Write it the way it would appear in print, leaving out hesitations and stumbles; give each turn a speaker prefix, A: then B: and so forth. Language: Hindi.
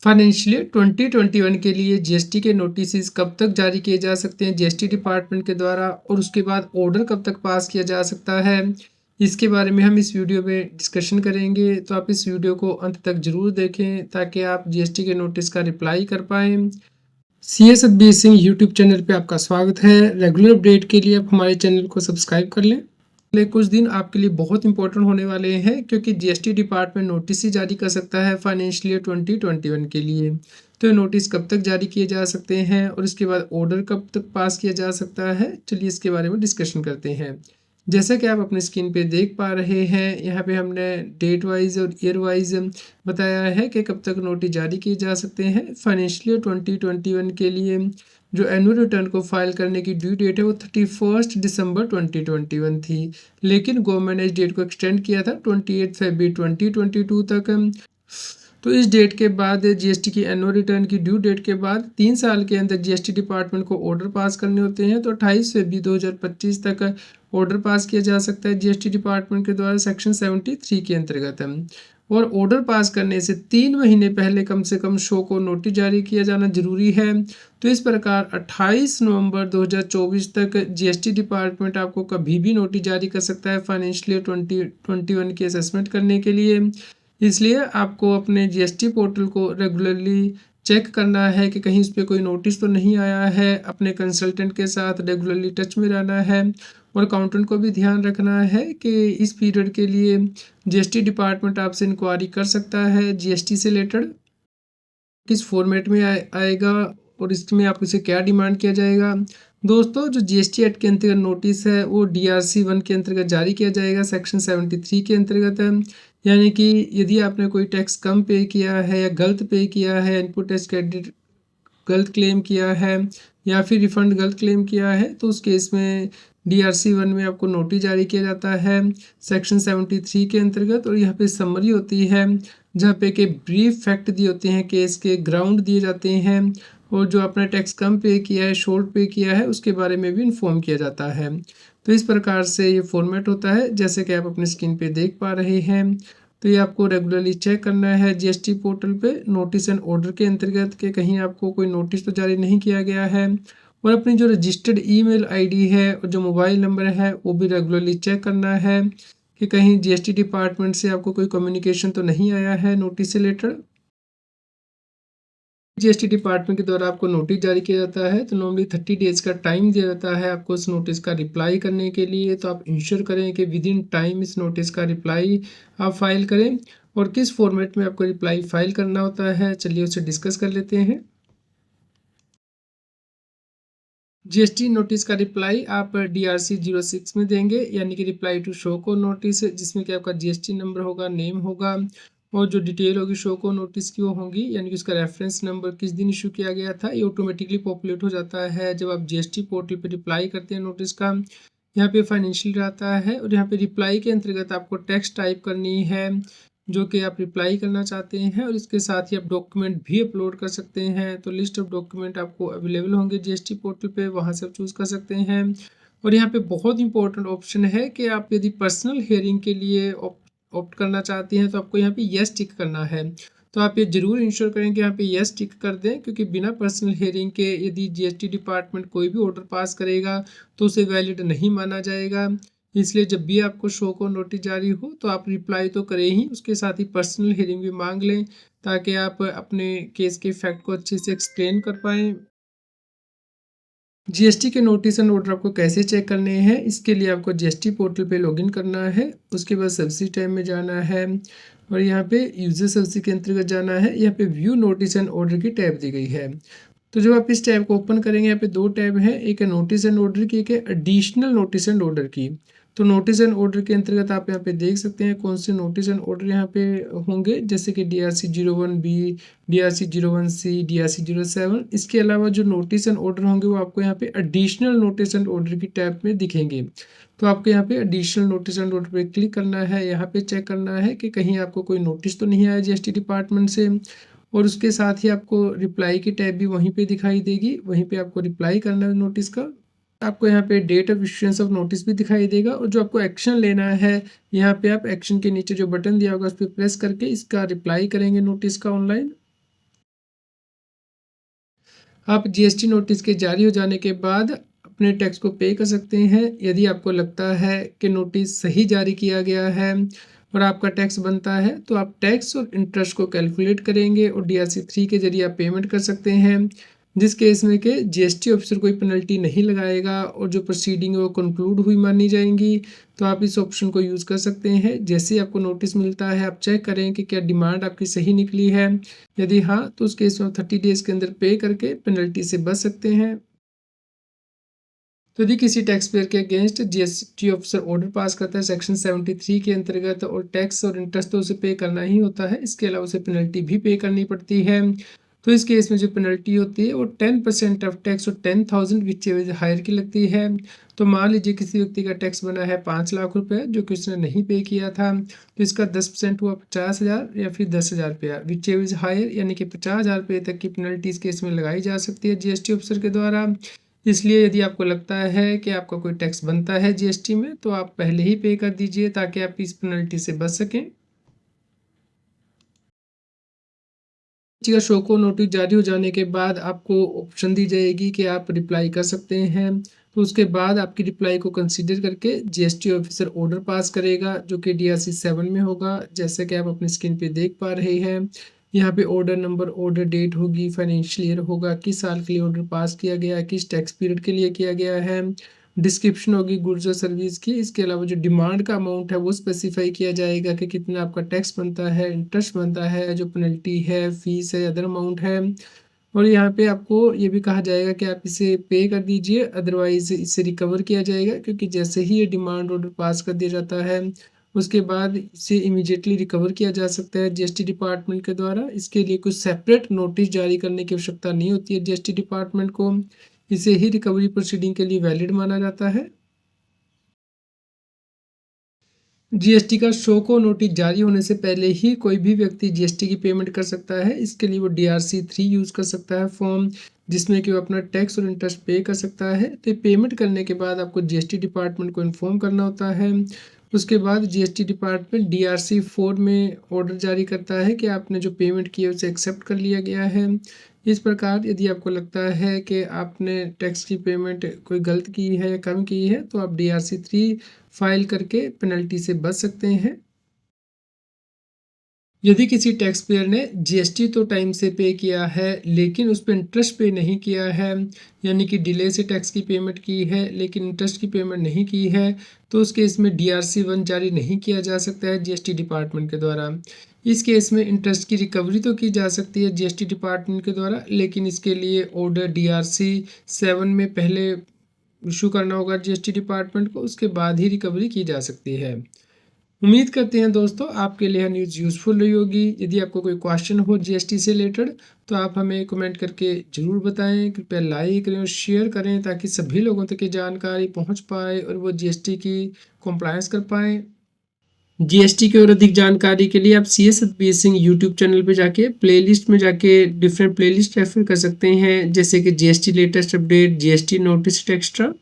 A: फाइनेंशियल ईयर 2021 के लिए जीएसटी के नोटिस कब तक जारी किए जा सकते हैं जीएसटी डिपार्टमेंट के द्वारा, और उसके बाद ऑर्डर कब तक पास किया जा सकता है, इसके बारे में हम इस वीडियो में डिस्कशन करेंगे। तो आप इस वीडियो को अंत तक जरूर देखें ताकि आप जीएसटी के नोटिस का रिप्लाई कर पाएँ। CS Satbir Singh YouTube channel पे आपका स्वागत है। रेगुलर अपडेट के लिए आप हमारे चैनल को सब्सक्राइब कर लें। अगले कुछ दिन आपके लिए बहुत इंपॉर्टेंट होने वाले हैं क्योंकि जीएसटी डिपार्टमेंट नोटिस ही जारी कर सकता है फाइनेंशियल ईयर 2021 के लिए। तो ये नोटिस कब तक जारी किए जा सकते हैं और इसके बाद ऑर्डर कब तक पास किया जा सकता है, चलिए इसके बारे में डिस्कशन करते हैं। जैसा कि आप अपनी स्क्रीन पे देख पा रहे हैं, यहाँ पे हमने डेट वाइज और ईयर वाइज बताया है कि कब तक नोटिस जारी किए जा सकते हैं। फाइनेंशियल ईयर 2021 के लिए जो एनुअल रिटर्न को फाइल करने की ड्यू डेट है वो 31 दिसंबर 2021 थी, लेकिन गवर्नमेंट ने इस डेट को एक्सटेंड किया था 28 फरवरी 2022 तक। तो इस डेट के बाद जीएसटी की एनुअल रिटर्न की ड्यू डेट के बाद 3 साल के अंदर जीएसटी डिपार्टमेंट को ऑर्डर पास करने होते हैं। तो 28 फरवरी 2025 तक ऑर्डर पास किया जा सकता है जीएसटी डिपार्टमेंट के द्वारा सेक्शन 73 के अंतर्गत। और ऑर्डर पास करने से 3 महीने पहले कम से कम शो को नोटिस जारी किया जाना जरूरी है। तो इस प्रकार 28 नवंबर 2024 तक जीएसटी डिपार्टमेंट आपको कभी भी नोटिस जारी कर सकता है फाइनेंशियल ईयर 2021 की असेसमेंट करने के लिए। इसलिए आपको अपने जीएसटी पोर्टल को रेगुलरली चेक करना है कि कहीं उस पर कोई नोटिस तो नहीं आया है। अपने कंसल्टेंट के साथ रेगुलरली टच में रहना है और अकाउंटेंट को भी ध्यान रखना है कि इस पीरियड के लिए जीएसटी डिपार्टमेंट आपसे इंक्वायरी कर सकता है जीएसटी से रिलेटेड, किस फॉर्मेट में आएगा और इसमें आपसे से क्या डिमांड किया जाएगा। दोस्तों, जो जीएसटी एक्ट के अंतर्गत नोटिस है वो DRC 1 के अंतर्गत जारी किया जाएगा सेक्शन 73 के अंतर्गत है। यानी कि यदि आपने कोई टैक्स कम पे किया है या गलत पे किया है, इनपुट टैक्स क्रेडिट गलत क्लेम किया है या फिर रिफंड गलत क्लेम किया है, तो उस केस में DRC 1 में आपको नोटिस जारी किया जाता है सेक्शन 73 के अंतर्गत। और यहाँ पे समरी होती है जहाँ पे के ब्रीफ फैक्ट दिए होते हैं, केस के ग्राउंड दिए जाते हैं और जो आपने टैक्स कम पे किया है, शॉर्ट पे किया है, उसके बारे में भी इन्फॉर्म किया जाता है। तो इस प्रकार से ये फॉर्मेट होता है जैसे कि आप अपनी स्क्रीन पे देख पा रहे हैं। तो ये आपको रेगुलरली चेक करना है जीएसटी पोर्टल पे नोटिस एंड ऑर्डर के अंतर्गत कि कहीं आपको कोई नोटिस तो जारी नहीं किया गया है। और अपनी जो रजिस्टर्ड ईमेल आईडी है और जो मोबाइल नंबर है वो भी रेगुलरली चेक करना है कि कहीं जीएसटी डिपार्टमेंट से आपको कोई कम्युनिकेशन तो नहीं आया है नोटिस से रिलेटेड। जीएसटी डिपार्टमेंट के द्वारा आपको नोटिस जारी किया जाता है तो नॉर्मली 30 डेज का टाइम दिया जाता है आपको उस नोटिस का रिप्लाई करने के लिए। तो आप इंश्योर करें कि विद इन टाइम इस नोटिस का रिप्लाई आप फाइल करें। और किस फॉर्मेट में आपको रिप्लाई फाइल करना होता है, चलिए उसे डिस्कस कर लेते हैं। जीएसटी नोटिस का रिप्लाई आप DRC 06 में देंगे, यानी कि रिप्लाई टू शो को नोटिस, जिसमें कि आपका जीएसटी नंबर होगा, नेम होगा और जो डिटेल होगी शो को नोटिस की वो होंगी, यानी कि उसका रेफरेंस नंबर, किस दिन इशू किया गया था, ये ऑटोमेटिकली पॉपुलेट हो जाता है जब आप जीएसटी पोर्टल पे रिप्लाई करते हैं नोटिस का। यहाँ पे फाइनेंशियल आता है और यहाँ पे रिप्लाई के अंतर्गत आपको टेक्स्ट टाइप करनी है जो कि आप रिप्लाई करना चाहते हैं, और इसके साथ ही आप डॉक्यूमेंट भी अपलोड कर सकते हैं। तो लिस्ट ऑफ डॉक्यूमेंट आपको अवेलेबल होंगे जीएसटी पोर्टल पे, वहाँ से आप चूज़ कर सकते हैं। और यहाँ पे बहुत इंपॉर्टेंट ऑप्शन है कि आप यदि पर्सनल हेयरिंग के लिए ऑप्ट करना चाहते हैं तो आपको यहाँ पे यस टिक करना है। तो आप ये जरूर इंश्योर करें कि यहाँ पे यस टिक कर दें, क्योंकि बिना पर्सनल हेयरिंग के यदि जीएसटी डिपार्टमेंट कोई भी ऑर्डर पास करेगा तो उसे वैलिड नहीं माना जाएगा। इसलिए जब भी आपको शो को नोटिस जारी हो तो आप रिप्लाई तो करें ही, उसके साथ ही पर्सनल हियरिंग भी मांग लें ताकि आप अपने केस के फैक्ट को अच्छे से एक्सप्लेन कर पाएँ। जीएसटी के नोटिस एंड ऑर्डर आपको कैसे चेक करने हैं, इसके लिए आपको जीएसटी पोर्टल पे लॉगिन करना है। उसके बाद सब्सिडी टैब में जाना है और यहाँ पे यूजर सब्सिडी के अंतर्गत जाना है। यहाँ पे व्यू नोटिस एंड ऑर्डर की टैब दी गई है। तो जब आप इस टैब को ओपन करेंगे, यहाँ पे दो टैब हैं, एक है नोटिस एंड ऑर्डर की, एक है एडिशनल नोटिस एंड ऑर्डर की। तो नोटिस एंड ऑर्डर के अंतर्गत आप यहाँ पे देख सकते हैं कौन से नोटिस एंड ऑर्डर यहाँ पे होंगे, जैसे कि DRC 01B, DRC 01C, DRC 07। इसके अलावा जो नोटिस एंड ऑर्डर होंगे वो आपको यहाँ पे एडिशनल नोटिस एंड ऑर्डर की टैब में दिखेंगे। तो आपको यहाँ पे एडिशनल नोटिस एंड ऑर्डर पे क्लिक करना है। यहाँ पे चेक करना है कि कहीं आपको कोई नोटिस तो नहीं आया जीएसटी डिपार्टमेंट से, और उसके साथ ही आपको रिप्लाई की टैब भी वहीं पे दिखाई देगी, वहीं पे आपको रिप्लाई करना है नोटिस का। आपको यहाँ पे date of issuance of notice भी दिखाई देगा, और जो आपको एक्शन लेना है यहाँ पे आप एक्शन के नीचे जो बटन दिया होगा उस पर प्रेस करके इसका रिप्लाई करेंगे नोटिस का ऑनलाइन। आप जीएसटी नोटिस के जारी हो जाने के बाद अपने टैक्स को पे कर सकते हैं। यदि आपको लगता है कि नोटिस सही जारी किया गया है और आपका टैक्स बनता है, तो आप टैक्स और इंटरेस्ट को कैलकुलेट करेंगे और DRC 3 के जरिए आप पेमेंट कर सकते हैं, जिस केस में कि जीएसटी ऑफिसर कोई पेनल्टी नहीं लगाएगा और जो प्रोसीडिंग है वो कंक्लूड हुई मानी जाएंगी। तो आप इस ऑप्शन को यूज़ कर सकते हैं। जैसे ही आपको नोटिस मिलता है, आप चेक करें कि क्या डिमांड आपकी सही निकली है। यदि हाँ, तो उस केस में आप 30 डेज़ के अंदर पे करके पेनल्टी से बच सकते हैं। तो यदि किसी टैक्स पेयर के against GST officer order pass करता है सेक्शन 73 के अंतर्गत, और टैक्स और इंटरेस्ट तो उसे पे करना ही होता है, इसके अलावा उसे पेनल्टी भी पे करनी पड़ती है। तो इस केस में जो पेनल्टी होती है वो 10% ऑफ टैक्स और 10,000 विच इज हायर की लगती है। तो मान लीजिए किसी व्यक्ति का टैक्स बना है 5 लाख रुपए, जो कि उसने नहीं पे किया था, तो इसका 10% हुआ 50,000 या फिर 10,000 रुपया, विच इज हायर, यानी कि 50,000 रुपये तक की पेनल्टी इस केस में लगाई जा सकती है जीएसटी ऑफिसर के द्वारा। इसलिए यदि आपको लगता है कि आपका कोई टैक्स बनता है जीएसटी में, तो आप पहले ही पे कर दीजिए ताकि आप इस पेनल्टी से बच सकें। जीएसटी का शो को नोटिस जारी हो जाने के बाद आपको ऑप्शन दी जाएगी कि आप रिप्लाई कर सकते हैं। तो उसके बाद आपकी रिप्लाई को कंसीडर करके जीएसटी ऑफिसर ऑर्डर पास करेगा, जो कि DRC 7 में होगा, जैसे कि आप अपनी स्क्रीन पे देख पा रहे हैं। यहाँ पे ऑर्डर नंबर, ऑर्डर डेट होगी, फाइनेंशियल ईयर होगा, किस साल के लिए ऑर्डर पास किया गया है, किस टैक्स पीरियड के लिए किया गया है, डिस्क्रिप्शन होगी गुड्स और सर्विस की। इसके अलावा जो डिमांड का अमाउंट है वो स्पेसिफाई किया जाएगा कि कितना आपका टैक्स बनता है, इंटरेस्ट बनता है, जो पेनल्टी है, फीस है, अदर अमाउंट है। और यहाँ पे आपको ये भी कहा जाएगा कि आप इसे पे कर दीजिए, अदरवाइज इसे रिकवर किया जाएगा, क्योंकि जैसे ही ये डिमांड ऑर्डर पास कर दिया जाता है, उसके बाद इसे इमीडिएटली रिकवर किया जा सकता है जीएसटी डिपार्टमेंट के द्वारा। इसके लिए कुछ सेपरेट नोटिस जारी करने की आवश्यकता नहीं होती है जीएसटी डिपार्टमेंट को। इसे ही रिकवरी प्रोसीडिंग के लिए वैलिड माना जाता है। जीएसटी का शो को नोटिस जारी होने से पहले ही कोई भी व्यक्ति जीएसटी की पेमेंट कर सकता है। इसके लिए वो DRC 3 यूज़ कर सकता है फॉर्म, जिसमें कि वो अपना टैक्स और इंटरेस्ट पे कर सकता है। तो पेमेंट करने के बाद आपको जीएसटी डिपार्टमेंट को इन्फॉर्म करना होता है। उसके बाद जीएसटी डिपार्टमेंट DRC 4 में ऑर्डर जारी करता है कि आपने जो पेमेंट की है उसे एक्सेप्ट कर लिया गया है। इस प्रकार यदि आपको लगता है कि आपने टैक्स की पेमेंट कोई गलत की है या कम की है, तो आप DRC 3 फाइल करके पेनल्टी से बच सकते हैं। यदि किसी टैक्स पेयर ने जीएसटी तो टाइम से पे किया है, लेकिन उस पर इंटरेस्ट पे नहीं किया है, यानी कि डिले से टैक्स की पेमेंट की है लेकिन इंटरेस्ट की पेमेंट नहीं की है, तो उस केस में DRC 1 जारी नहीं किया जा सकता है जीएसटी डिपार्टमेंट के द्वारा। इस केस में इंटरेस्ट की रिकवरी तो की जा सकती है जीएसटी डिपार्टमेंट के द्वारा, लेकिन इसके लिए ऑर्डर DRC 7 में पहले इशू करना होगा जीएसटी डिपार्टमेंट को, उसके बाद ही रिकवरी की जा सकती है। उम्मीद करते हैं दोस्तों आपके लिए यह न्यूज़ यूज़फुल रही होगी। यदि आपको कोई क्वेश्चन हो जीएसटी से रिलेटेड, तो आप हमें कमेंट करके ज़रूर बताएं। कृपया लाइक करें और शेयर करें ताकि सभी लोगों तक ये जानकारी पहुंच पाए और वो जीएसटी की कंप्लायंस कर पाएँ। जीएसटी की और अधिक जानकारी के लिए आप CS Satbir Singh YouTube channel पे जाके प्लेलिस्ट में जाके डिफरेंट प्लेलिस्ट रेफर कर सकते हैं, जैसे कि GST latest update, GST notice extra.